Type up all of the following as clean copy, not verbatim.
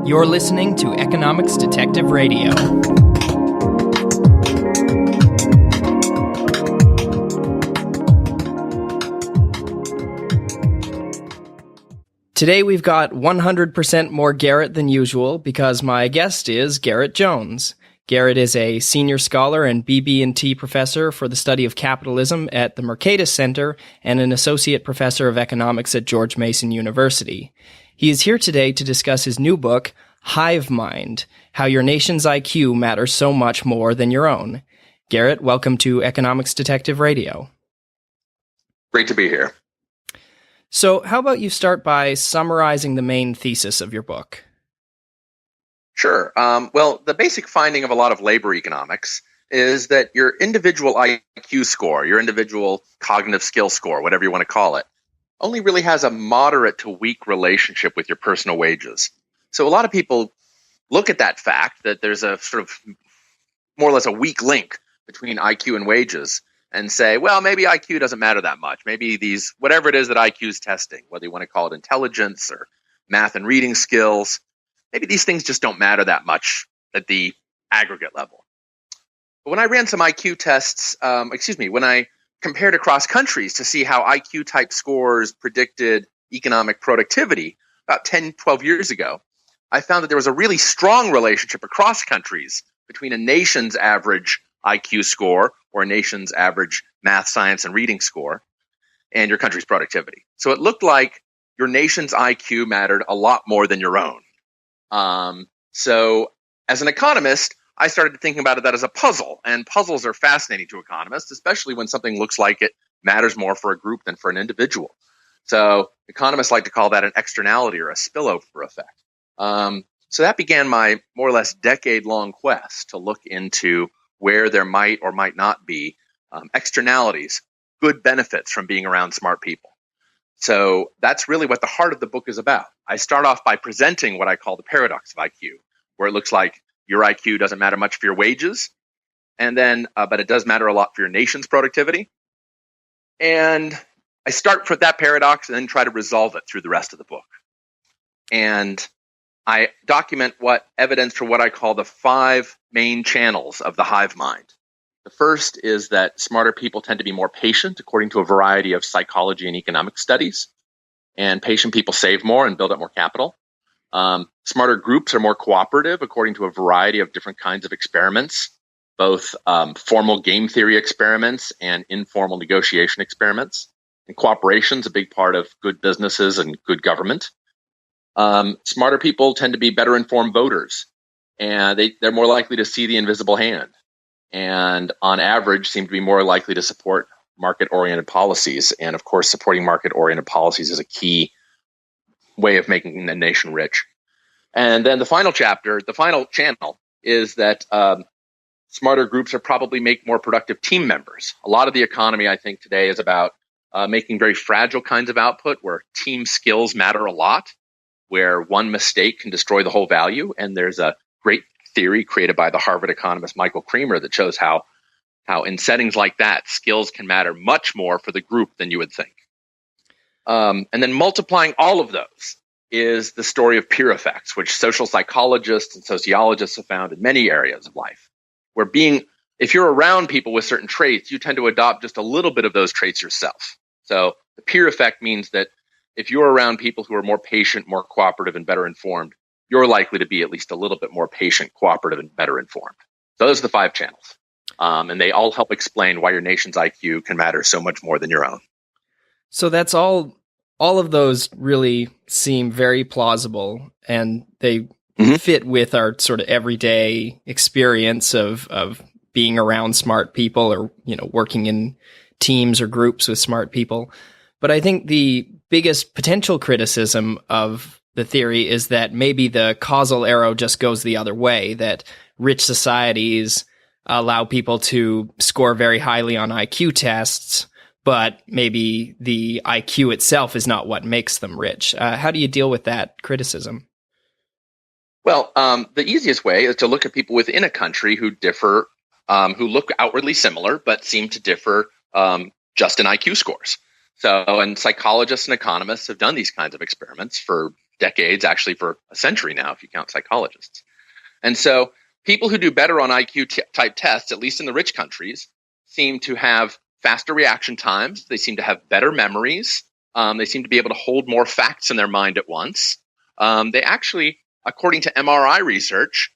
You're listening to Economics Detective Radio. Today we've got 100% more Garett than usual because my guest is Garett Jones. Garett is a senior scholar and BB&T professor for the study of capitalism at the Mercatus Center and an associate professor of economics at George Mason University. He is here today to discuss his new book, Hive Mind, How Your Nation's IQ Matters So Much More Than Your Own. Garett, welcome to Economics Detective Radio. Great to be here. So how about you start by summarizing the main thesis of your book? Sure. Well, the basic finding of a lot of labor economics is that your individual IQ score, your individual cognitive skill score, whatever you want to call it, only really has a moderate to weak relationship with your personal wages. So a lot of people look at that fact that there's a sort of more or less a weak link between IQ and wages and say, well, maybe IQ doesn't matter that much. Maybe these, whatever it is that IQ is testing, whether you want to call it intelligence or math and reading skills, maybe these things just don't matter that much at the aggregate level. But when I ran some IQ tests, when I compared across countries to see how IQ type scores predicted economic productivity about 10, 12 years ago, I found that there was a really strong relationship across countries between a nation's average IQ score or a nation's average math, science, and reading score and your country's productivity. So it looked like your nation's IQ mattered a lot more than your own. So as an economist, I started thinking about that as a puzzle, and puzzles are fascinating to economists, especially when something looks like it matters more for a group than for an individual. So economists like to call that an externality or a spillover effect. So that began my more or less decade-long quest to look into where there might or might not be externalities, good benefits from being around smart people. So that's really what the heart of the book is about. I start off by presenting what I call the paradox of IQ, where it looks like your IQ doesn't matter much for your wages, and then, but it does matter a lot for your nation's productivity. And I start with that paradox and then try to resolve it through the rest of the book. And I document what evidence for what I call the 5 main channels of the hive mind. The first is that smarter people tend to be more patient, according to a variety of psychology and economic studies. And patient people save more and build up more capital. Smarter groups are more cooperative, according to a variety of different kinds of experiments, both formal game theory experiments and informal negotiation experiments. And cooperation is a big part of good businesses and good government. Smarter people tend to be better informed voters, and they're more likely to see the invisible hand, and on average seem to be more likely to support market-oriented policies. And of course, supporting market-oriented policies is a key way of making the nation rich. And then the final channel is that smarter groups are probably make more productive team members. A lot of the economy, I think, today is about making very fragile kinds of output where team skills matter a lot, where one mistake can destroy the whole value. And there's a great theory created by the Harvard economist Michael Kremer that shows how in settings like that, skills can matter much more for the group than you would think. And then multiplying all of those is the story of peer effects, which social psychologists and sociologists have found in many areas of life, where if you're around people with certain traits, you tend to adopt just a little bit of those traits yourself. So the peer effect means that if you're around people who are more patient, more cooperative, and better informed, you're likely to be at least a little bit more patient, cooperative, and better informed. So those are the 5 channels. And they all help explain why your nation's IQ can matter so much more than your own. So that's all of those really seem very plausible, and they fit with our sort of everyday experience of being around smart people or, working in teams or groups with smart people. But I think the biggest potential criticism of the theory is that maybe the causal arrow just goes the other way, that rich societies allow people to score very highly on IQ tests, but maybe the IQ itself is not what makes them rich. How do you deal with that criticism? Well, the easiest way is to look at people within a country who differ, who look outwardly similar, but seem to differ just in IQ scores. So, and psychologists and economists have done these kinds of experiments for decades, actually for a century now, if you count psychologists. And so people who do better on IQ-type tests, at least in the rich countries, seem to have faster reaction times. They seem to have better memories. They seem to be able to hold more facts in their mind at once. They actually, according to MRI research,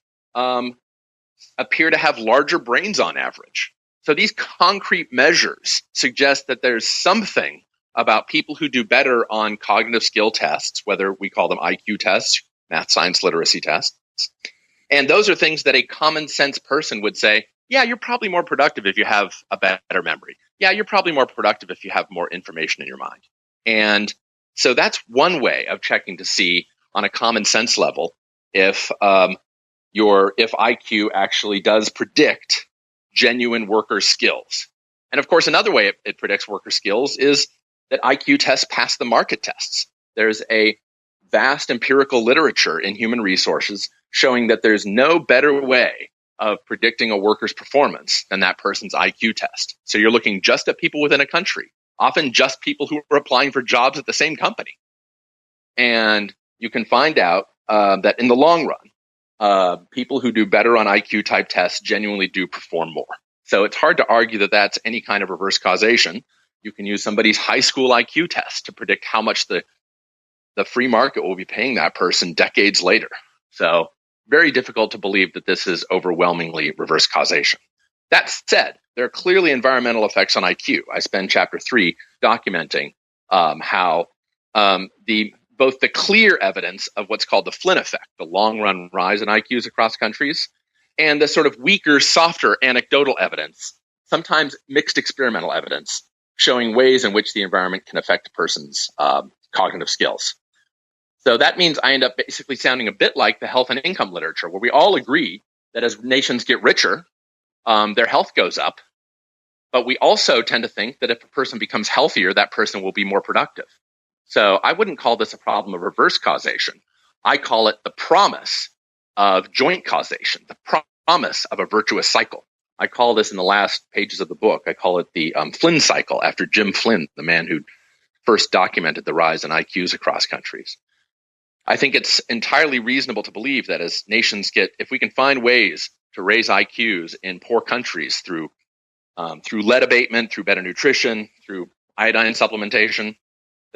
appear to have larger brains on average. So these concrete measures suggest that there's something about people who do better on cognitive skill tests, whether we call them IQ tests, math, science, literacy tests. And those are things that a common sense person would say, yeah, you're probably more productive if you have a better memory. Yeah, you're probably more productive if you have more information in your mind. And so that's one way of checking to see on a common sense level if IQ actually does predict genuine worker skills. And of course, another way it predicts worker skills is that IQ tests pass the market tests. There's a vast empirical literature in human resources showing that there's no better way of predicting a worker's performance than that person's IQ test. So you're looking just at people within a country, often just people who are applying for jobs at the same company. And you can find out that in the long run, people who do better on IQ type tests genuinely do perform more. So it's hard to argue that that's any kind of reverse causation. You can use somebody's high school IQ test to predict how much the free market will be paying that person decades later. So very difficult to believe that this is overwhelmingly reverse causation. That said, there are clearly environmental effects on IQ. I spend chapter 3 documenting how both the clear evidence of what's called the Flynn effect, the long-run rise in IQs across countries, and the sort of weaker, softer anecdotal evidence, sometimes mixed experimental evidence, showing ways in which the environment can affect a person's cognitive skills. So that means I end up basically sounding a bit like the health and income literature, where we all agree that as nations get richer, their health goes up. But we also tend to think that if a person becomes healthier, that person will be more productive. So I wouldn't call this a problem of reverse causation. I call it the promise of joint causation, the promise of a virtuous cycle. I call this in the last pages of the book, I call it the Flynn cycle, after Jim Flynn, the man who first documented the rise in IQs across countries. I think it's entirely reasonable to believe that as nations if we can find ways to raise IQs in poor countries through lead abatement, through better nutrition, through iodine supplementation,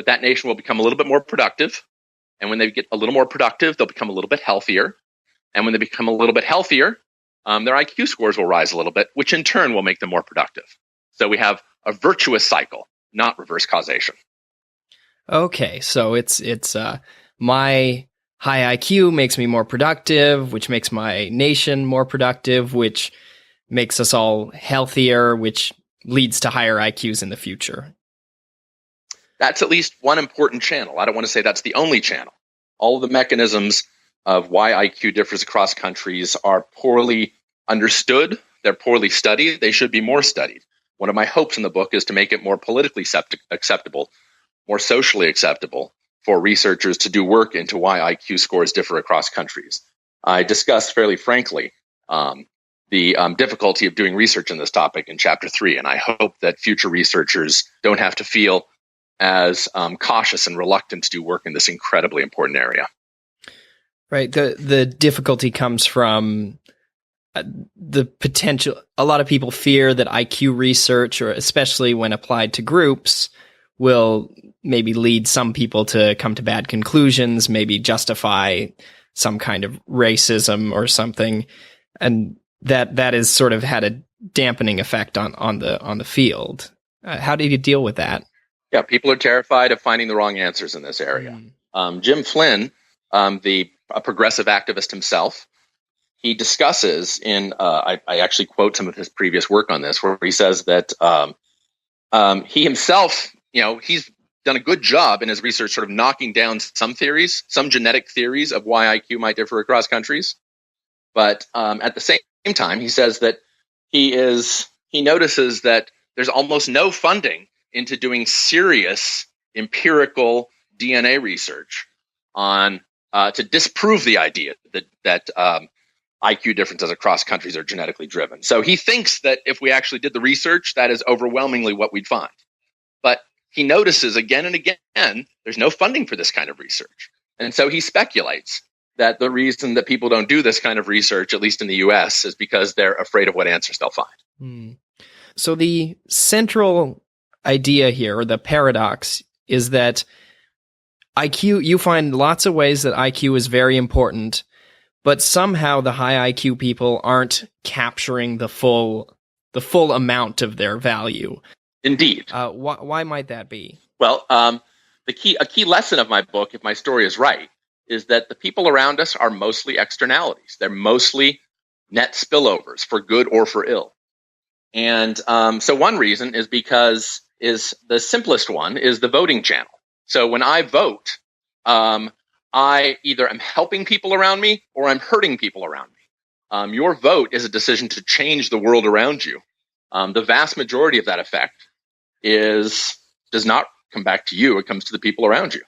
that nation will become a little bit more productive. And when they get a little more productive, they'll become a little bit healthier. And when they become a little bit healthier, their IQ scores will rise a little bit, which in turn will make them more productive. So we have a virtuous cycle, not reverse causation. Okay, so it's my high IQ makes me more productive, which makes my nation more productive, which makes us all healthier, which leads to higher IQs in the future. That's at least one important channel. I don't want to say that's the only channel. All of the mechanisms of why IQ differs across countries are poorly understood. They're poorly studied. They should be more studied. One of my hopes in the book is to make it more politically acceptable, more socially acceptable for researchers to do work into why IQ scores differ across countries. I discuss fairly frankly the difficulty of doing research in this topic in chapter 3, and I hope that future researchers don't have to feel as cautious and reluctant to do work in this incredibly important area. Right. The difficulty comes from the potential. A lot of people fear that IQ research, or especially when applied to groups, will maybe lead some people to come to bad conclusions, maybe justify some kind of racism or something, and that has sort of had a dampening effect on the field. How did you deal with that? Yeah, people are terrified of finding the wrong answers in this area. Jim Flynn, a progressive activist himself, he discusses I actually quote some of his previous work on this, where he says that he himself, he's done a good job in his research sort of knocking down some theories, some genetic theories of why IQ might differ across countries. But at the same time, he says that he notices that there's almost no funding into doing serious empirical DNA research on to disprove the idea that IQ differences across countries are genetically driven. So he thinks that if we actually did the research, that is overwhelmingly what we'd find. But he notices again and again there's no funding for this kind of research. And so he speculates that the reason that people don't do this kind of research, at least in the US, is because they're afraid of what answers they'll find. So the central idea here, or the paradox, is that IQ, you find lots of ways that IQ is very important, but somehow the high IQ people aren't capturing the full amount of their value. Indeed. Why might that be? Well, a key lesson of my book, if my story is right, is that the people around us are mostly externalities. They're mostly net spillovers, for good or for ill. And so one reason is because the simplest one is the voting channel. So when I vote, I either am helping people around me or I'm hurting people around me. Your vote is a decision to change the world around you. The vast majority of that effect does not come back to you. It comes to the people around you.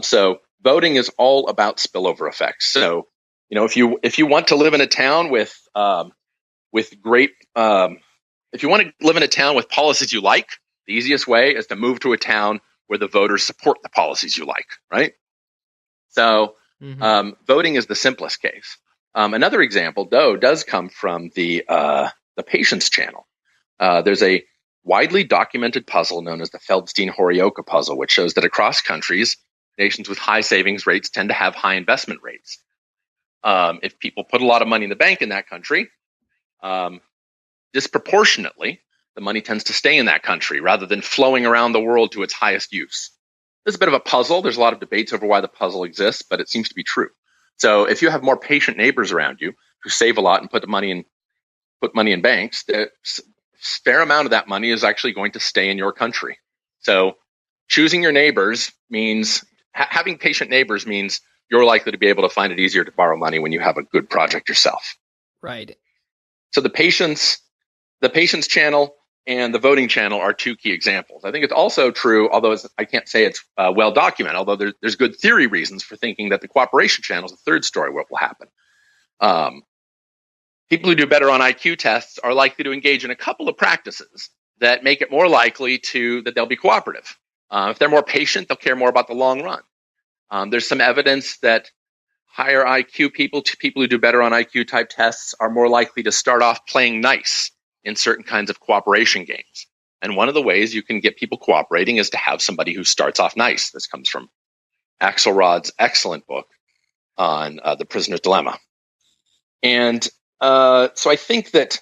So voting is all about spillover effects. So, if you want to live in a town with great, if you want to live in a town with policies you like, the easiest way is to move to a town where the voters support the policies you like, right? So voting is the simplest case. Another example, though, does come from the patience channel. There's a widely documented puzzle known as the Feldstein-Horioka puzzle, which shows that across countries, nations with high savings rates tend to have high investment rates. If people put a lot of money in the bank in that country, disproportionately, the money tends to stay in that country rather than flowing around the world to its highest use. This is a bit of a puzzle. There's a lot of debates over why the puzzle exists, but it seems to be true. So if you have more patient neighbors around you who save a lot and put money in banks, a fair amount of that money is actually going to stay in your country. So choosing your neighbors means having patient neighbors means you're likely to be able to find it easier to borrow money when you have a good project yourself. Right. So the patience channel and the voting channel are two key examples. I think it's also true, although I can't say it's well documented, although there's good theory reasons for thinking that the cooperation channel is the third story what will happen. People who do better on IQ tests are likely to engage in a couple of practices that make it more likely that they'll be cooperative. If they're more patient, they'll care more about the long run. There's some evidence that higher IQ people who do better on IQ type tests are more likely to start off playing nice in certain kinds of cooperation games. And one of the ways you can get people cooperating is to have somebody who starts off nice. This comes from Axelrod's excellent book on the prisoner's dilemma. And so I think that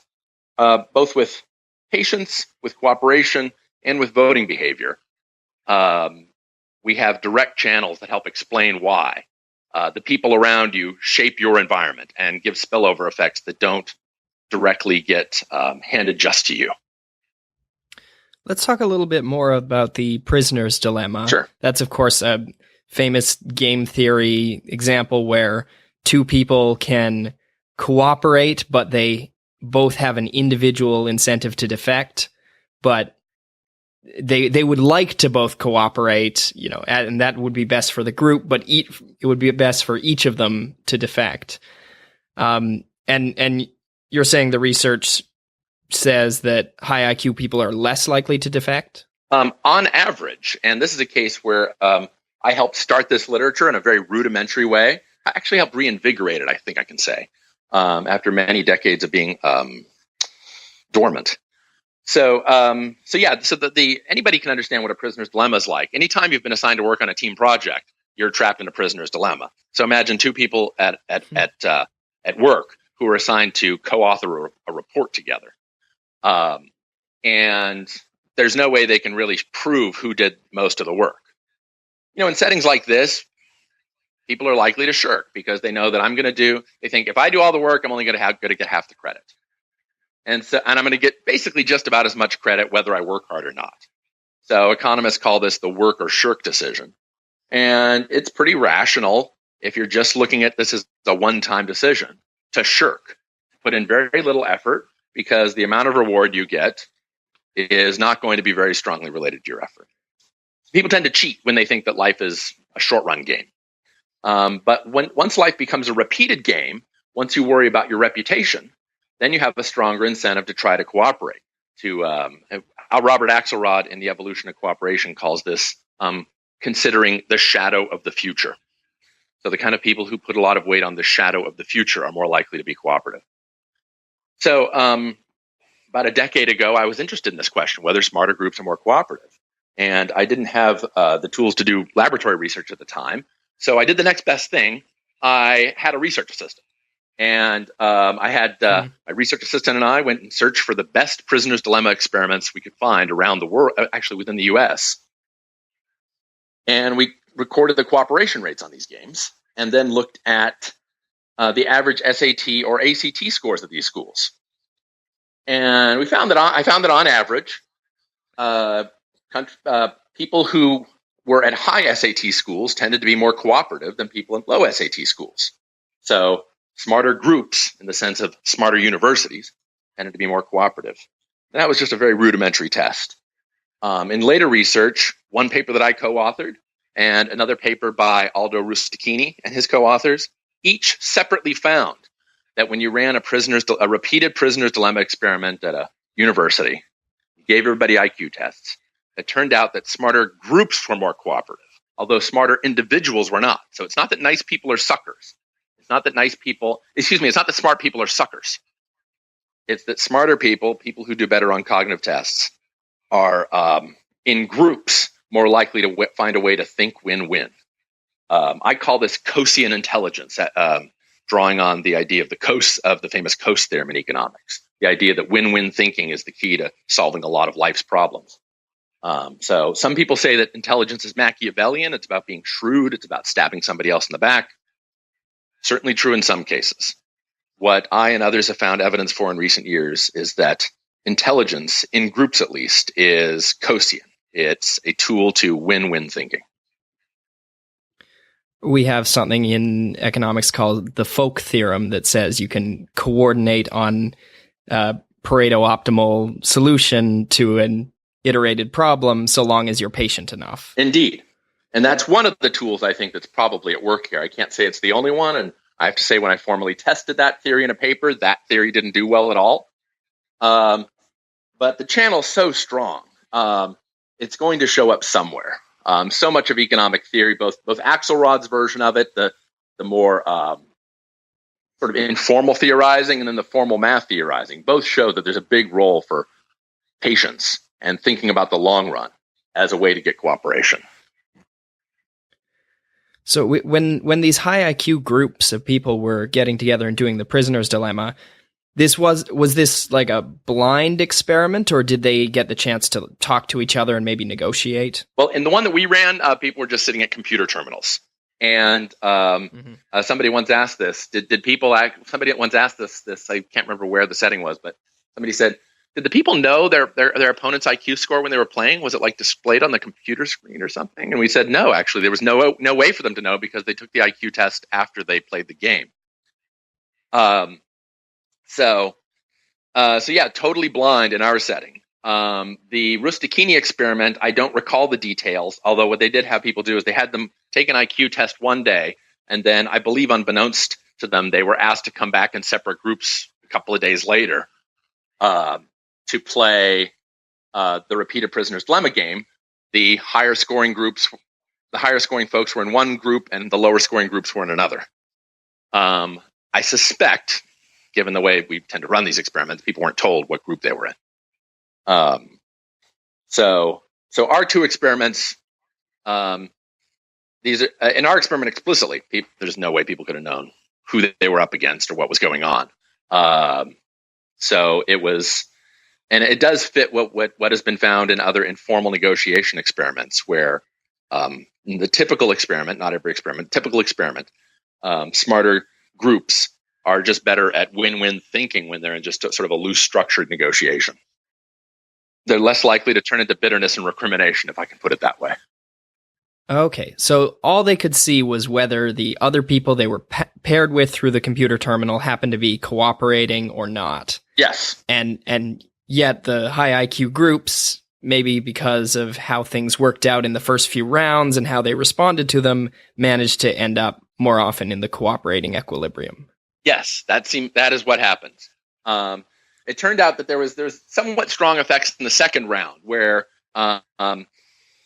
both with patience, with cooperation, and with voting behavior, we have direct channels that help explain why the people around you shape your environment and give spillover effects that don't directly get handed just to you. Let's talk a little bit more about the prisoner's dilemma. Sure. That's, of course, a famous game theory example where two people can cooperate, but they both have an individual incentive to defect, but they would like to both cooperate, and that would be best for the group, but it would be best for each of them to defect. And you're saying the research says that high IQ people are less likely to defect? On average, and this is a case where I helped start this literature in a very rudimentary way. I actually helped reinvigorate it, I think I can say, after many decades of being dormant. So anybody can understand what a prisoner's dilemma is like. Anytime you've been assigned to work on a team project, you're trapped in a prisoner's dilemma. So imagine two people at work who are assigned to co-author a report together. And there's no way they can really prove who did most of the work. In settings like this, people are likely to shirk because they know that they think if I do all the work, I'm only going to get half the credit. And I'm going to get basically just about as much credit whether I work hard or not. So economists call this the work or shirk decision. And it's pretty rational if you're just looking at this as a one-time decision to shirk, put in very little effort because the amount of reward you get is not going to be very strongly related to your effort. People tend to cheat when they think that life is a short-run game. But once life becomes a repeated game, once you worry about your reputation, then you have a stronger incentive to try to cooperate. Robert Axelrod in The Evolution of Cooperation calls this considering the shadow of the future. So the kind of people who put a lot of weight on the shadow of the future are more likely to be cooperative. So about a decade ago, I was interested in this question, whether smarter groups are more cooperative. And I didn't have the tools to do laboratory research at the time. So I did the next best thing. I had a research assistant. And I had my research assistant and I went and searched for the best prisoner's dilemma experiments we could find around the world, actually within the US. And we recorded the cooperation rates on these games and then looked at the average SAT or ACT scores of these schools. And we found that on average, people who were at high SAT schools tended to be more cooperative than people in low SAT schools. So smarter groups, in the sense of smarter universities, tended to be more cooperative. And that was just a very rudimentary test. In later research, one paper that I co-authored and another paper by Aldo Rusticchini and his co-authors, each separately found that when you ran a repeated prisoner's dilemma experiment at a university, you gave everybody IQ tests, it turned out that smarter groups were more cooperative, although smarter individuals were not. So it's not that nice people are suckers. It's not that smart people are suckers. It's that smarter people who do better on cognitive tests, are in groups more likely to find a way to think win-win. I call this Coasean intelligence, drawing on the idea of the famous Coase theorem in economics, the idea that win-win thinking is the key to solving a lot of life's problems. So some people say that intelligence is Machiavellian. It's about being shrewd. It's about stabbing somebody else in the back. Certainly true in some cases. What I and others have found evidence for in recent years is that intelligence, in groups at least, is Coasean. It's a tool to win-win thinking. We have something in economics called the Folk theorem that says you can coordinate on Pareto optimal solution to an iterated problem so long as you're patient enough. Indeed. And that's one of the tools I think that's probably at work here. I can't say it's the only one. And I have to say, when I formally tested that theory in a paper, that theory didn't do well at all. But the channel's so strong, it's going to show up somewhere. So much of economic theory, both Axelrod's version of it, the more sort of informal theorizing, and then the formal math theorizing, both show that there's a big role for patience and thinking about the long run as a way to get cooperation. So when these high IQ groups of people were getting together and doing the prisoner's dilemma, was this like a blind experiment, or did they get the chance to talk to each other and maybe negotiate? Well, in the one that we ran, people were just sitting at computer terminals. And somebody once asked this, somebody once asked this, I can't remember where the setting was, but somebody said, did the people know their opponent's IQ score when they were playing? Was it like displayed on the computer screen or something? And we said, no, actually, there was no way for them to know because they took the IQ test after they played the game. So yeah, totally blind in our setting. The Rusticchini experiment, I don't recall the details, although what they did have people do is they had them take an IQ test one day, and then I believe unbeknownst to them, they were asked to come back in separate groups a couple of days later to play the repeated prisoner's dilemma game. The higher scoring folks were in one group, and the lower scoring groups were in another. I suspect, given the way we tend to run these experiments, people weren't told what group they were in. So our two experiments, these are, in our experiment explicitly, there's no way people could have known who they were up against or what was going on. So it was, and it does fit what has been found in other informal negotiation experiments, where in the typical experiment, not every experiment, typical experiment, smarter groups are just better at win-win thinking when they're in just sort of a loose, structured negotiation. They're less likely to turn into bitterness and recrimination, if I can put it that way. Okay, so all they could see was whether the other people they were paired with through the computer terminal happened to be cooperating or not. Yes. And yet the high IQ groups, maybe because of how things worked out in the first few rounds and how they responded to them, managed to end up more often in the cooperating equilibrium. Yes, that is what happened. It turned out that there was somewhat strong effects in the second round, where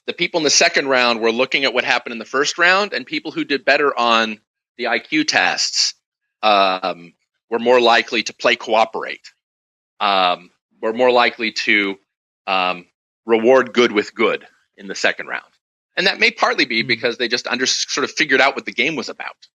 the people in the second round were looking at what happened in the first round, and people who did better on the IQ tests were more likely to play cooperate, were more likely to reward good with good in the second round. And that may partly be because they just sort of figured out what the game was about.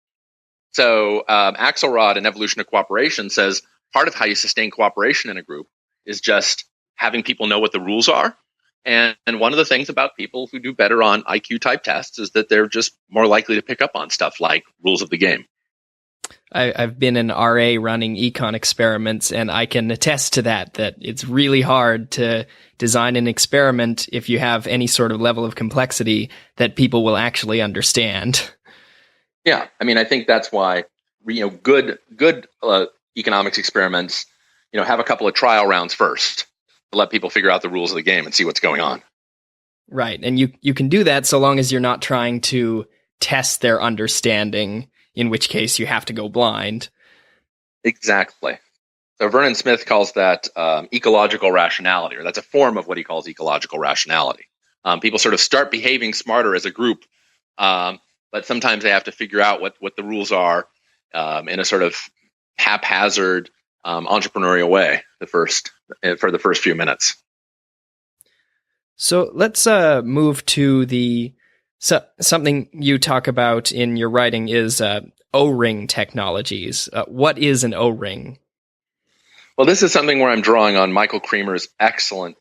So Axelrod in Evolution of Cooperation says part of how you sustain cooperation in a group is just having people know what the rules are. And one of the things about people who do better on IQ type tests is that they're just more likely to pick up on stuff like rules of the game. I've been an RA running econ experiments, and I can attest to that it's really hard to design an experiment if you have any sort of level of complexity that people will actually understand. Yeah, I mean, I think that's why good economics experiments have a couple of trial rounds first to let people figure out the rules of the game and see what's going on. Right, and you can do that so long as you're not trying to test their understanding, in which case you have to go blind. Exactly. So Vernon Smith calls that ecological rationality, or that's a form of what he calls ecological rationality. People sort of start behaving smarter as a group, but sometimes they have to figure out what the rules are in a sort of haphazard, entrepreneurial way for the first few minutes. So let's move to something you talk about in your writing is Oring technologies. What is an Oring? Well, this is something where I'm drawing on Michael Kremer's excellent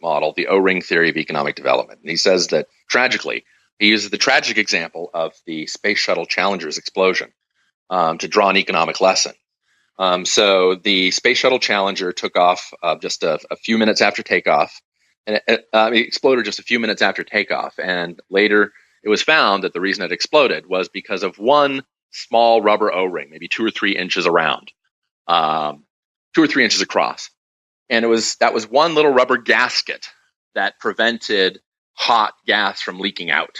model, the Oring theory of economic development. And he says that tragically, he uses the tragic example of the Space Shuttle Challenger's explosion to draw an economic lesson. So the Space Shuttle Challenger took off just a few minutes after takeoff, and it exploded just a few minutes after takeoff. And later, it was found that the reason it exploded was because of one small rubber O-ring, maybe 2 or 3 inches around, 2 or 3 inches across. And that was one little rubber gasket that prevented hot gas from leaking out.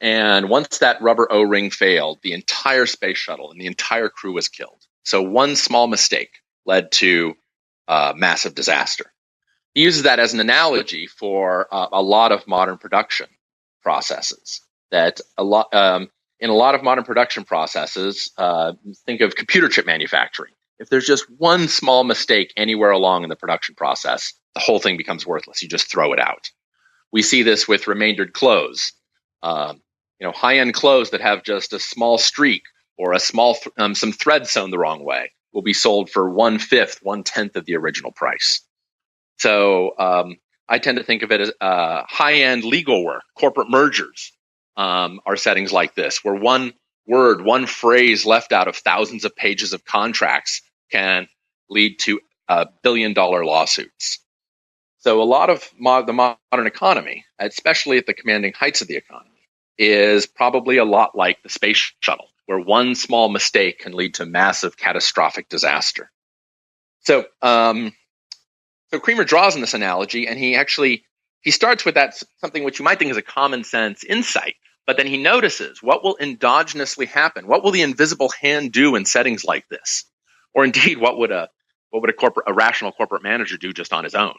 And once that rubber O-ring failed, the entire space shuttle and the entire crew was killed. So one small mistake led to massive disaster. He uses that as an analogy for a lot of modern production processes. That in a lot of modern production processes, think of computer chip manufacturing. If there's just one small mistake anywhere along in the production process, the whole thing becomes worthless. You just throw it out. We see this with remaindered clothes. High-end clothes that have just a small streak or a small some thread sewn the wrong way will be sold for 1/5, 1/10 of the original price. So I tend to think of it as high-end legal work. Corporate mergers are settings like this, where one word, one phrase left out of thousands of pages of contracts can lead to billion-dollar lawsuits. So a lot of the modern economy, especially at the commanding heights of the economy, is probably a lot like the space shuttle, where one small mistake can lead to massive catastrophic disaster. So Kremer draws on this analogy, and he starts with that something which you might think is a common sense insight, but then he notices what will endogenously happen. What will the invisible hand do in settings like this? Or indeed, what would a rational corporate manager do just on his own?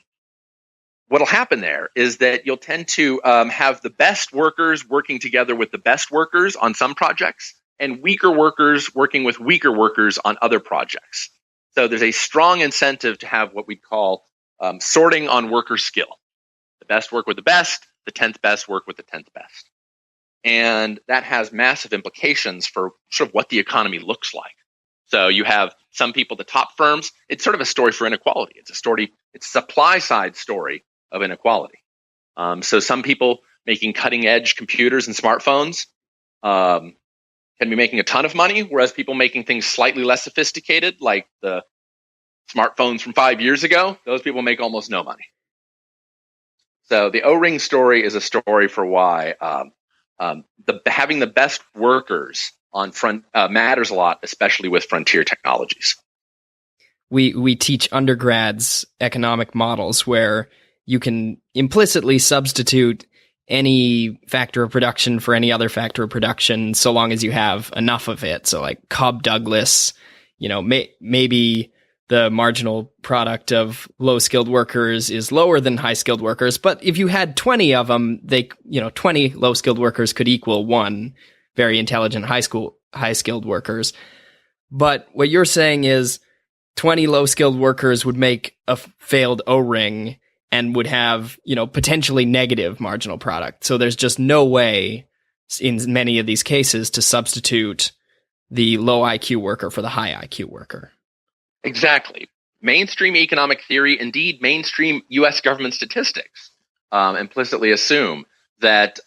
What'll happen there is that you'll tend to have the best workers working together with the best workers on some projects, and weaker workers working with weaker workers on other projects. So there's a strong incentive to have what we'd call sorting on worker skill. The best work with the best, the 10th best work with the 10th best. And that has massive implications for sort of what the economy looks like. So you have some people, the top firms, it's sort of a story for inequality. It's a supply side story of inequality. So some people making cutting edge computers and smartphones can be making a ton of money, whereas people making things slightly less sophisticated, like the smartphones from 5 years ago, those people make almost no money. So the O-ring story is a story for why having the best workers on front matters a lot, especially with frontier technologies. We teach undergrads economic models where you can implicitly substitute any factor of production for any other factor of production, so long as you have enough of it. So like Cobb Douglas, maybe the marginal product of low-skilled workers is lower than high-skilled workers. But if you had 20 of them, 20 low-skilled workers could equal one very intelligent high-skilled workers. But what you're saying is 20 low-skilled workers would make a failed O-ring and would have, potentially negative marginal product. So there's just no way in many of these cases to substitute the low IQ worker for the high IQ worker. Exactly. Mainstream economic theory, indeed mainstream U.S. government statistics, implicitly assume that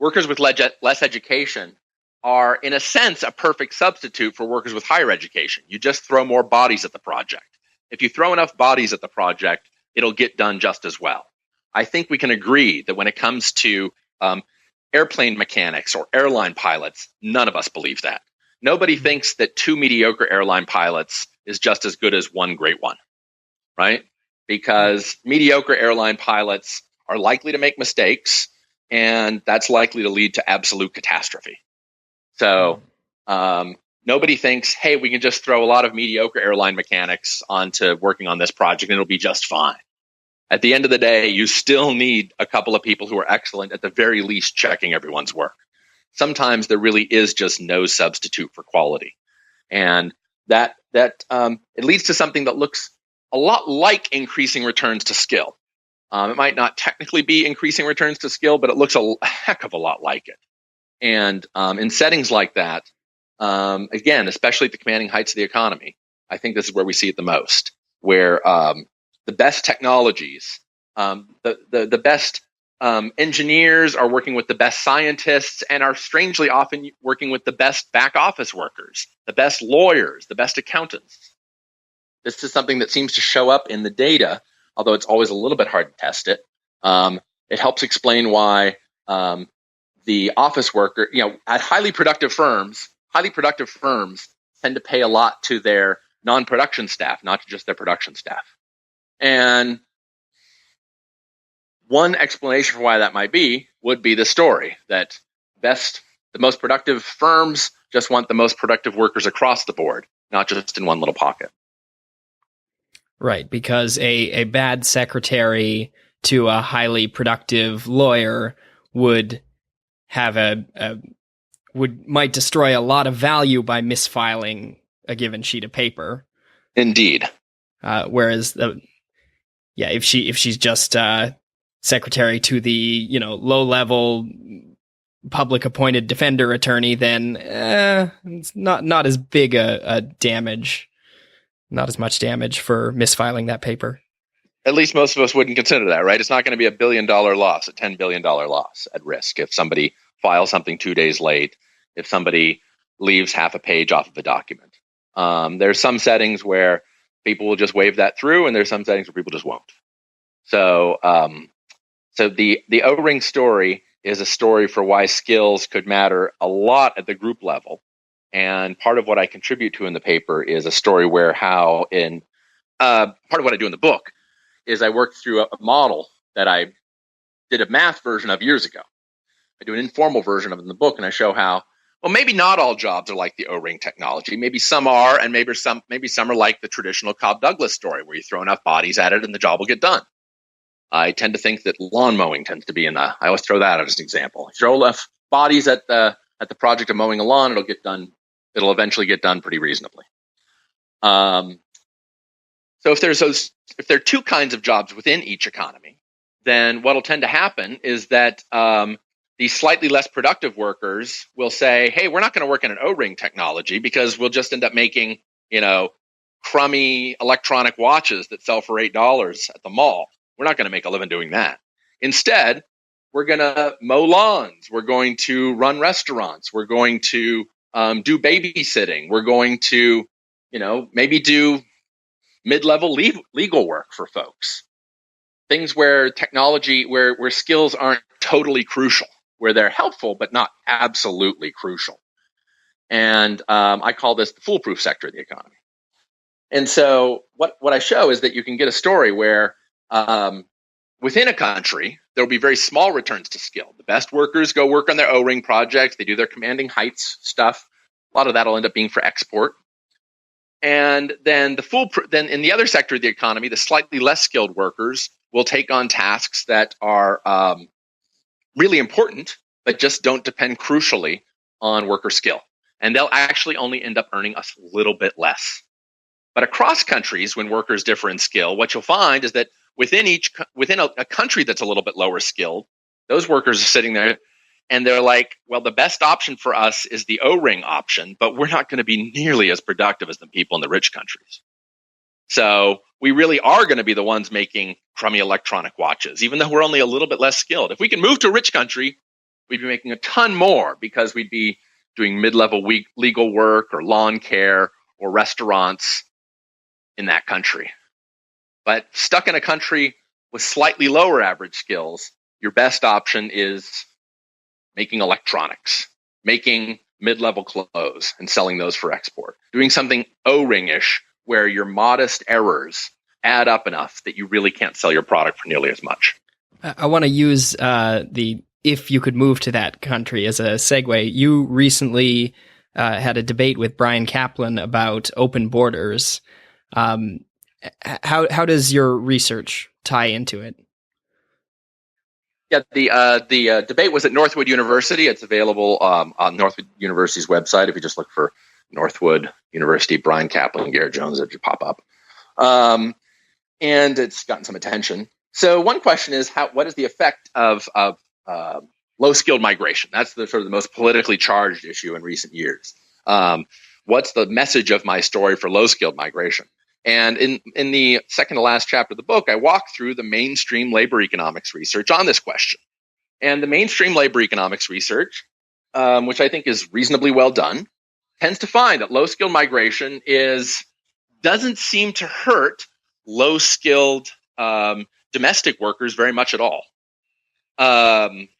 workers with less education are, in a sense, a perfect substitute for workers with higher education. You just throw more bodies at the project. If you throw enough bodies at the project, it'll get done just as well. I think we can agree that when it comes to airplane mechanics or airline pilots, none of us believe that. Nobody thinks that 2 mediocre airline pilots is just as good as 1 great one, right? Because mediocre airline pilots are likely to make mistakes, and that's likely to lead to absolute catastrophe. So nobody thinks, hey, we can just throw a lot of mediocre airline mechanics onto working on this project and it'll be just fine. At the end of the day, you still need a couple of people who are excellent, at the very least, checking everyone's work. Sometimes there really is just no substitute for quality. And that it leads to something that looks a lot like increasing returns to skill. It might not technically be increasing returns to skill, but it looks a heck of a lot like it. And in settings like that, again, especially at the commanding heights of the economy, I think this is where we see it the most, where the best technologies, the best engineers are working with the best scientists and are strangely often working with the best back office workers, the best lawyers, the best accountants. This is something that seems to show up in the data, although it's always a little bit hard to test it. It helps explain why the office worker, at highly productive firms tend to pay a lot to their non-production staff, not to just their production staff. And one explanation for why that might be would be the story that the most productive firms just want the most productive workers across the board, not just in one little pocket. Right, because a bad secretary to a highly productive lawyer would have might destroy a lot of value by misfiling a given sheet of paper. Indeed. Whereas if she's just secretary to the low-level public appointed defender attorney, then it's not as big a damage, not as much damage for misfiling that paper. At least most of us wouldn't consider that, right? It's not going to be $1 billion loss, a $10 billion loss at risk if somebody files something 2 days late, if somebody leaves half a page off of a document. There's some settings where people will just wave that through, and there's some settings where people just won't. So the O-ring story is a story for why skills could matter a lot at the group level. And part of what I contribute to in the paper is a story where part of what I do in the book is I worked through a model that I did a math version of years ago. I do an informal version of it in the book, and I show how, well, maybe not all jobs are like the O-ring technology. Maybe some are, and maybe some are like the traditional Cobb Douglas story, where you throw enough bodies at it and the job will get done. I tend to think that lawn mowing tends to be I always throw that out as an example. You throw enough bodies at the project of mowing a lawn, it'll get done. It'll eventually get done pretty reasonably. So if there are two kinds of jobs within each economy, then what'll tend to happen is that these slightly less productive workers will say, hey, we're not going to work in an O-ring technology because we'll just end up making, crummy electronic watches that sell for $8 at the mall. We're not going to make a living doing that. Instead, we're going to mow lawns. We're going to run restaurants. We're going to do babysitting. We're going to, maybe do mid-level legal work for folks. Things where technology, where skills aren't totally crucial, where they're helpful but not absolutely crucial. And I call this the foolproof sector of the economy. And so what I show is that you can get a story where within a country, there will be very small returns to skill. The best workers go work on their O-ring projects. They do their commanding heights stuff. A lot of that will end up being for export. And then then in the other sector of the economy, the slightly less skilled workers will take on tasks that are really important, but just don't depend crucially on worker skill. And they'll actually only end up earning a little bit less. But across countries, when workers differ in skill, what you'll find is that within a country that's a little bit lower skilled, those workers are sitting there and they're like, well, the best option for us is the Oring option, but we're not going to be nearly as productive as the people in the rich countries. So we really are going to be the ones making crummy electronic watches, even though we're only a little bit less skilled. If we can move to a rich country, we'd be making a ton more because we'd be doing mid-level legal work or lawn care or restaurants in that country. But stuck in a country with slightly lower average skills, your best option is making electronics, making mid-level clothes and selling those for export, doing something O-ring-ish where your modest errors add up enough that you really can't sell your product for nearly as much. I want to use the if you could move to that country as a segue. You recently had a debate with Brian Kaplan about open borders. How does your research tie into it? Yeah, the debate was at Northwood University. It's available on Northwood University's website. If you just look for Northwood University, Brian Kaplan, Garett Jones, it should pop up. And it's gotten some attention. So one question is, what is the effect of low-skilled migration? That's the sort of the most politically charged issue in recent years. What's the message of my story for low-skilled migration? And in the second to last chapter of the book, I walk through the mainstream labor economics research on this question. And the mainstream labor economics research, which I think is reasonably well done, tends to find that low-skilled migration doesn't seem to hurt low-skilled domestic workers very much at all.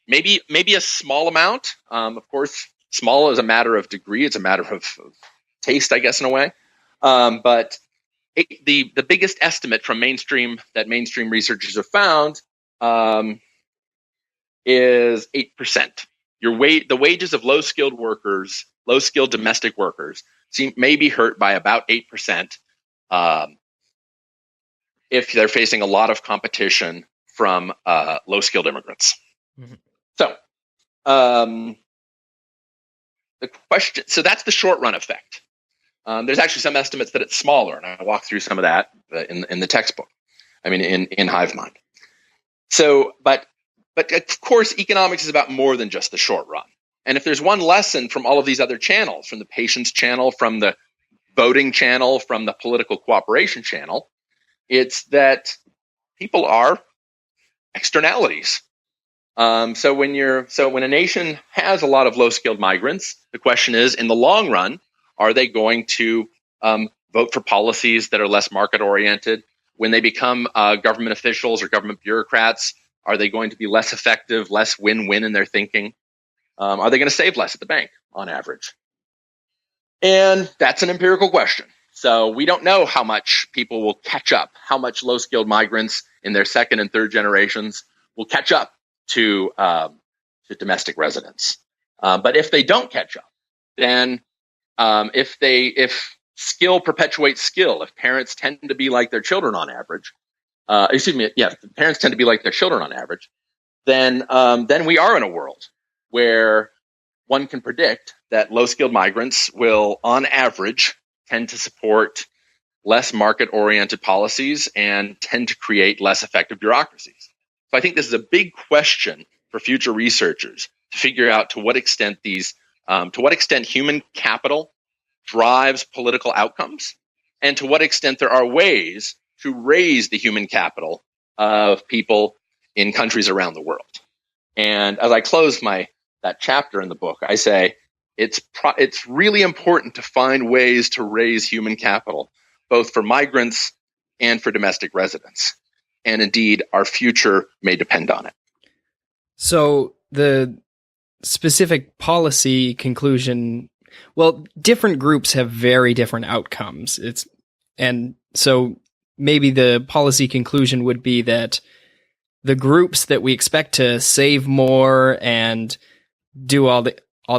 Maybe a small amount. Of course, small is a matter of degree. It's a matter of taste, I guess, in a way. But the biggest estimate from mainstream researchers have found is 8%. The wages of low-skilled workers, low-skilled domestic workers, may be hurt by about 8% if they're facing a lot of competition from low-skilled immigrants. Mm-hmm. So the question. So that's the short-run effect. There's actually some estimates that it's smaller, and I walk through some of that in the textbook. I mean, in Hive Mind. So, but of course, economics is about more than just the short run. And if there's one lesson from all of these other channels, from the patience channel, from the voting channel, from the political cooperation channel, it's that people are externalities. So when a nation has a lot of low-skilled migrants, the question is, in the long run, are they going to vote for policies that are less market-oriented? When they become government officials or government bureaucrats, are they going to be less effective, less win-win in their thinking? Are they going to save less at the bank on average? And that's an empirical question. So we don't know how much people will catch up, how much low-skilled migrants in their second and third generations will catch up to domestic residents. But if they don't catch up, then if skill perpetuates skill, if parents tend to be like their children on average, if parents tend to be like their children on average, then we are in a world where one can predict that low-skilled migrants will, on average, tend to support less market-oriented policies and tend to create less effective bureaucracies. So I think this is a big question for future researchers to figure out to what extent human capital drives political outcomes, and to what extent there are ways to raise the human capital of people in countries around the world. And as I close that chapter in the book, I say it's really important to find ways to raise human capital, both for migrants and for domestic residents. And indeed, our future may depend on it. So the specific policy conclusion, well, different groups have very different outcomes. And so maybe the policy conclusion would be that the groups that we expect to save more and do all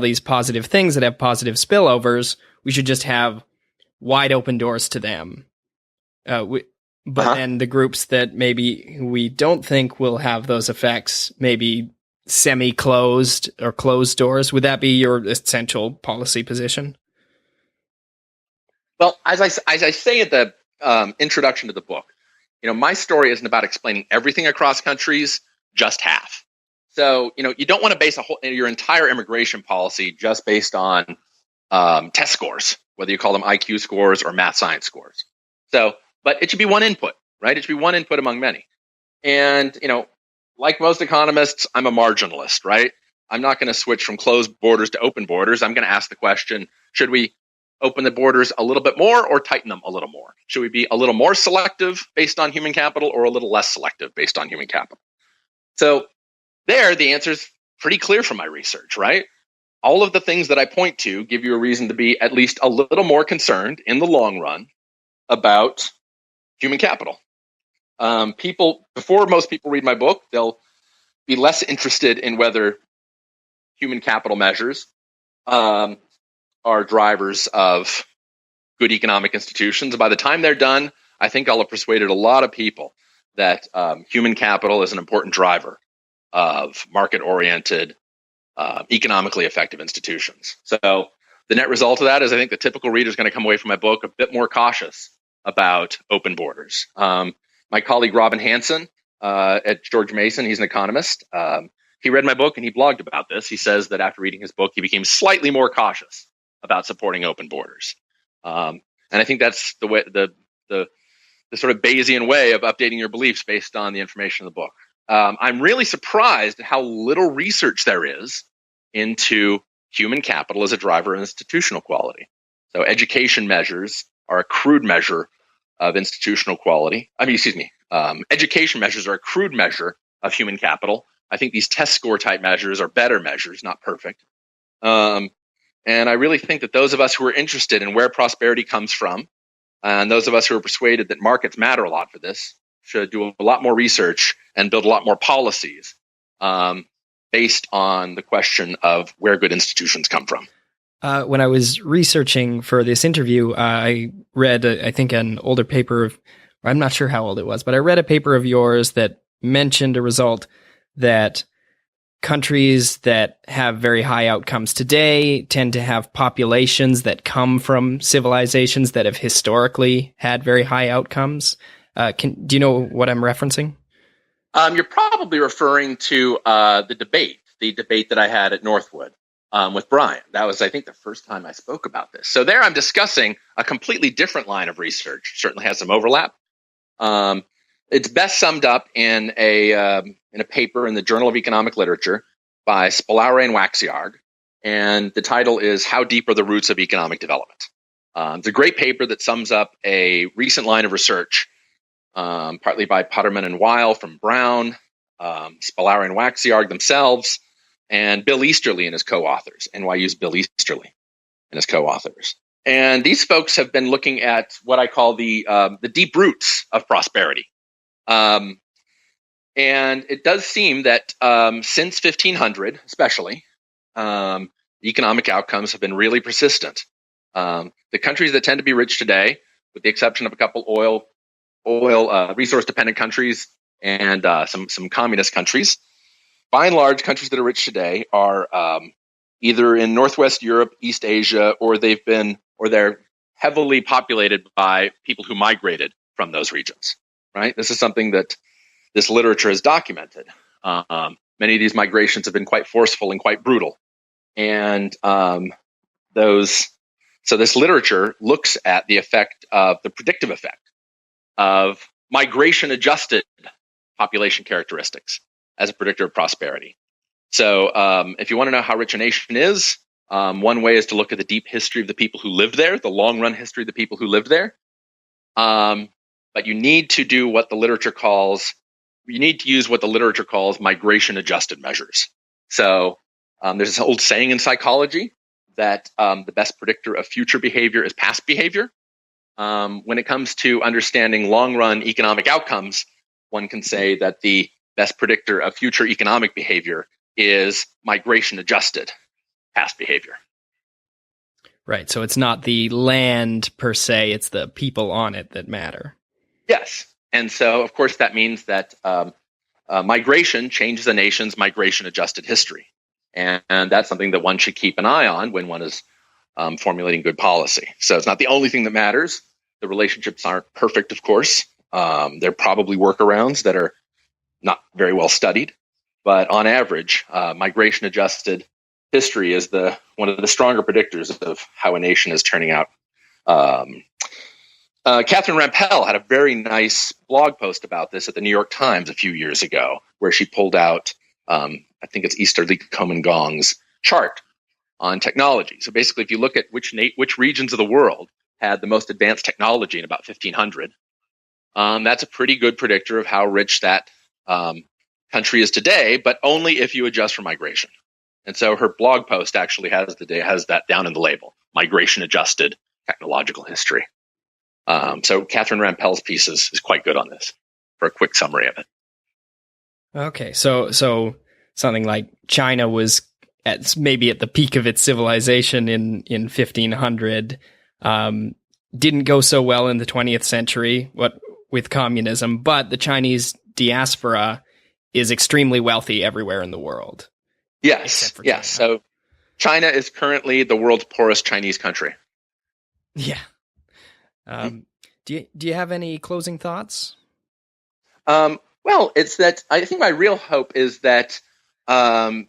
these positive things that have positive spillovers, we should just have wide open doors to them. But then the groups that maybe we don't think will have those effects, maybe semi-closed or closed doors. Would that be your essential policy position? Well, as I say at the introduction to the book, my story isn't about explaining everything across countries, just half. So, you don't want to base your entire immigration policy just based on test scores, whether you call them IQ scores or math science scores. So, but it should be one input, right? It should be one input among many. And, like most economists, I'm a marginalist, right? I'm not going to switch from closed borders to open borders. I'm going to ask the question, should we open the borders a little bit more or tighten them a little more? Should we be a little more selective based on human capital or a little less selective based on human capital? So the answer is pretty clear from my research, right? All of the things that I point to give you a reason to be at least a little more concerned in the long run about human capital. Before most people read my book, they'll be less interested in whether human capital measures are drivers of good economic institutions. And by the time they're done, I think I'll have persuaded a lot of people that human capital is an important driver of market-oriented, economically effective institutions. So the net result of that is I think the typical reader is going to come away from my book a bit more cautious about open borders. My colleague Robin Hanson at George Mason, he's an economist. He read my book and he blogged about this. He says that after reading his book, he became slightly more cautious about supporting open borders. And I think that's the way, the sort of Bayesian way of updating your beliefs based on the information in the book. I'm really surprised at how little research there is into human capital as a driver of institutional quality. So education measures are a crude measure of institutional quality. Education measures are a crude measure of human capital. I think these test score type measures are better measures, not perfect. And I really think that those of us who are interested in where prosperity comes from, and those of us who are persuaded that markets matter a lot for this, should do a lot more research and build a lot more policies based on the question of where good institutions come from. When I was researching for this interview, I read, I think, an older paper I'm not sure how old it was, but I read a paper of yours that mentioned a result that countries that have very high outcomes today tend to have populations that come from civilizations that have historically had very high outcomes. Do you know what I'm referencing? You're probably referring to the debate that I had at Northwood with Brian. That was, I think, the first time I spoke about this. So there I'm discussing a completely different line of research. Certainly has some overlap. It's best summed up in a paper in the Journal of Economic Literature by Spolare and Waxiarg, and the title is "How Deep Are the Roots of Economic Development?" It's a great paper that sums up a recent line of research, partly by Putterman and Weil from Brown, Spolare and Waxiarg themselves, and Bill Easterly and his co-authors, NYU's Bill Easterly and his co-authors. And these folks have been looking at what I call the deep roots of prosperity. And it does seem that since 1500, especially, economic outcomes have been really persistent. The countries that tend to be rich today, with the exception of a couple oil resource-dependent countries and some communist countries, by and large, countries that are rich today are either in Northwest Europe, East Asia, or they're heavily populated by people who migrated from those regions. Right? This is something that this literature has documented. Many of these migrations have been quite forceful and quite brutal, and so this literature looks at the predictive effect of migration-adjusted population characteristics as a predictor of prosperity. So if you want to know how rich a nation is, one way is to look at the deep history of the people who lived there, the long-run history of the people who lived there. But you need to do what the literature calls, migration-adjusted measures. So there's this old saying in psychology that the best predictor of future behavior is past behavior. When it comes to understanding long-run economic outcomes, one can say that the best predictor of future economic behavior is migration-adjusted past behavior. Right. So it's not the land per se, it's the people on it that matter. Yes. And so, of course, that means that migration changes a nation's migration-adjusted history. And that's something that one should keep an eye on when one is formulating good policy. So it's not the only thing that matters. The relationships aren't perfect, of course. There are probably workarounds that are not very well studied. But on average, migration-adjusted history is one of the stronger predictors of how a nation is turning out. Catherine Rampell had a very nice blog post about this at the New York Times a few years ago, where she pulled out, I think it's Easterly Comingong's chart on technology. So basically, if you look at which regions of the world had the most advanced technology in about 1500, that's a pretty good predictor of how rich that country is today, but only if you adjust for migration. And so her blog post actually has that down in the label, migration-adjusted technological history. So Catherine Rampell's piece is quite good on this for a quick summary of it. Okay, so something like China was maybe at the peak of its civilization in 1500, didn't go so well in the 20th century with communism, but the Chinese diaspora is extremely wealthy everywhere in the world. Yes. So China is currently the world's poorest Chinese country. Yeah. Do you have any closing thoughts? Well, it's that I think my real hope is that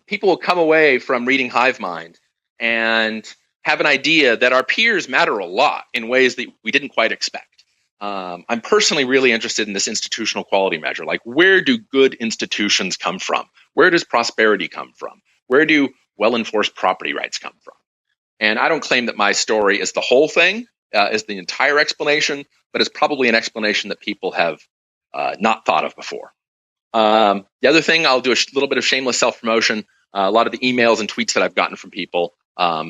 people will come away from reading Hive Mind and have an idea that our peers matter a lot in ways that we didn't quite expect. I'm personally really interested in this institutional quality measure. Like, where do good institutions come from? Where does prosperity come from? Where do well-enforced property rights come from? And I don't claim that my story is the whole thing, is the entire explanation, but it's probably an explanation that people have not thought of before. The other thing, I'll do a little bit of shameless self-promotion. A lot of the emails and tweets that I've gotten from people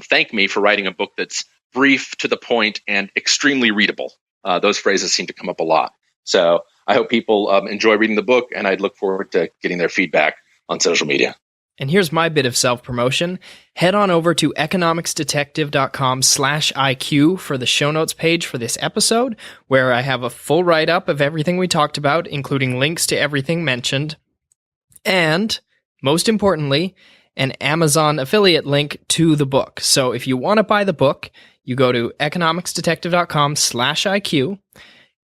thank me for writing a book that's brief, to the point, and extremely readable. Those phrases seem to come up a lot. So I hope people enjoy reading the book, and I'd look forward to getting their feedback on social media. And here's my bit of self-promotion. Head on over to economicsdetective.com/IQ for the show notes page for this episode, where I have a full write-up of everything we talked about, including links to everything mentioned. And, most importantly, an Amazon affiliate link to the book. So if you want to buy the book, you go to economicsdetective.com/IQ,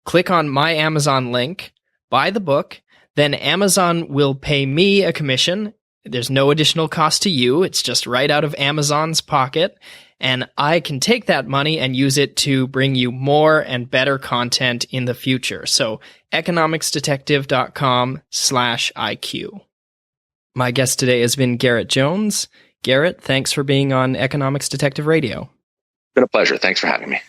click on my Amazon link, buy the book, then Amazon will pay me a commission. There's no additional cost to you. It's just right out of Amazon's pocket. And I can take that money and use it to bring you more and better content in the future. So economicsdetective.com/IQ. My guest today has been Garett Jones. Garett, thanks for being on Economics Detective Radio. It's been a pleasure. Thanks for having me.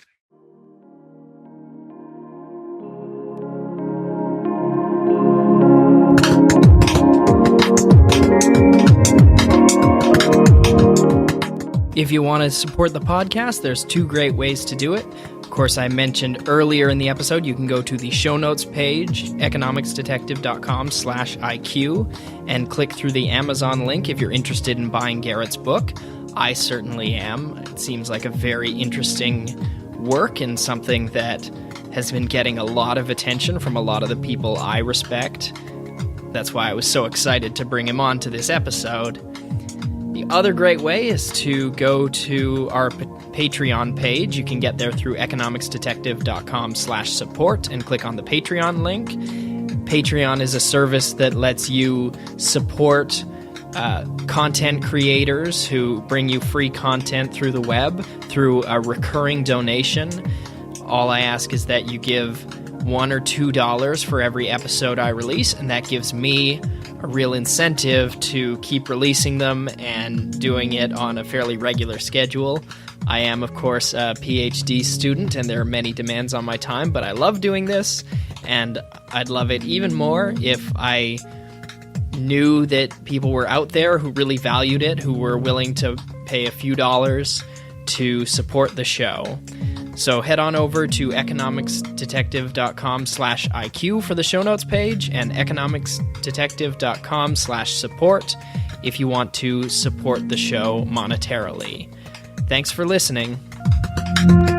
If you want to support the podcast, there's two great ways to do it. Of course, I mentioned earlier in the episode, you can go to the show notes page, economicsdetective.com/IQ, and click through the Amazon link if you're interested in buying Garett's book. I certainly am. It seems like a very interesting work and something that has been getting a lot of attention from a lot of the people I respect. That's why I was so excited to bring him on to this episode. The other great way is to go to our Patreon page. You can get there through economicsdetective.com/support and click on the Patreon link. Patreon is a service that lets you support content creators who bring you free content through the web through a recurring donation. All I ask is that you give $1 or $2 for every episode I release, and that gives me a real incentive to keep releasing them and doing it on a fairly regular schedule. I am, of course, a PhD student, and there are many demands on my time, but I love doing this, and I'd love it even more if I knew that people were out there who really valued it, who were willing to pay a few dollars to support the show. So head on over to economicsdetective.com/IQ for the show notes page and economicsdetective.com/support if you want to support the show monetarily. Thanks for listening. you.